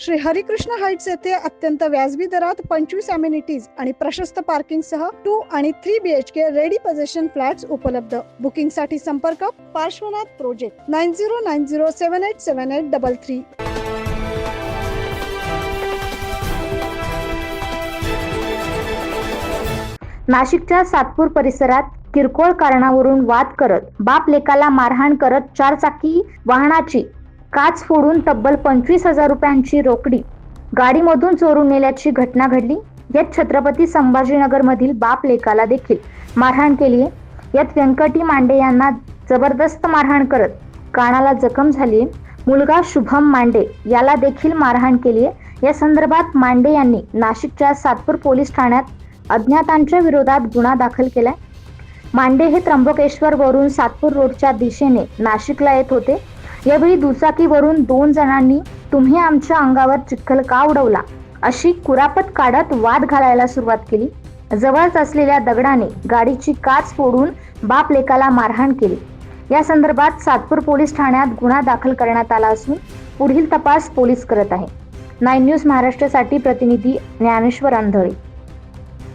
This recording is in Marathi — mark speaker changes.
Speaker 1: श्री हरिकृष्ण हाइट्स येथे अत्यंत व्याजबी दरात 25 अमेनिटीज आणि प्रशस्त पार्किंग सह 2 आणि 3 BHK रेडी पोझिशन फ्लॅट्स उपलब्ध. बुकिंग साठी संपर्क पार्श्वनाथ प्रोजेक्ट 9090787833.
Speaker 2: नाशिकच्या सातपूर परिसरात किरकोळ कारणावरून वाद करत बाप लेकाला मारहाण करत चारचाकी वाहनाची काच फोडून तब्बल 25,000 रुपयांची रोकडी गाडीमधून चोरून नेल्याची घटना घडली. यात छत्रपती संभाजीनगर मधील बाप लेकाला देखील मारहाण केली आहे. यात व्यंकटी मांडे यांना जबरदस्त मारहाण करत कानाला जखम झाली आहे. मुलगा शुभम मांडे याला देखील मारहाण केली आहे. या संदर्भात मांडे यांनी नाशिकच्या सातपूर पोलीस ठाण्यात अज्ञातांच्या विरोधात गुन्हा दाखल केलाय. मांडे हे त्र्यंबकेश्वर वरून सातपूर रोडच्या दिशेने नाशिकला येत होते. यावेळी दुचाकीवरून 2 जणांनी तुम्ही आमच्या अंगावर चिखल का उडवला अशी कुरापत काढत वाद घालायला सुरुवात केली. जवळच असलेल्या दगडाने गाडीची काच फोडून बाप लेकाला मारहाण केली. या संदर्भात सातपूर पोलीस ठाण्यात गुन्हा दाखल करण्यात आला असून पुढील तपास पोलीस करत आहे. 9 न्यूज महाराष्ट्रासाठी प्रतिनिधी ज्ञानेश्वर अंधळे.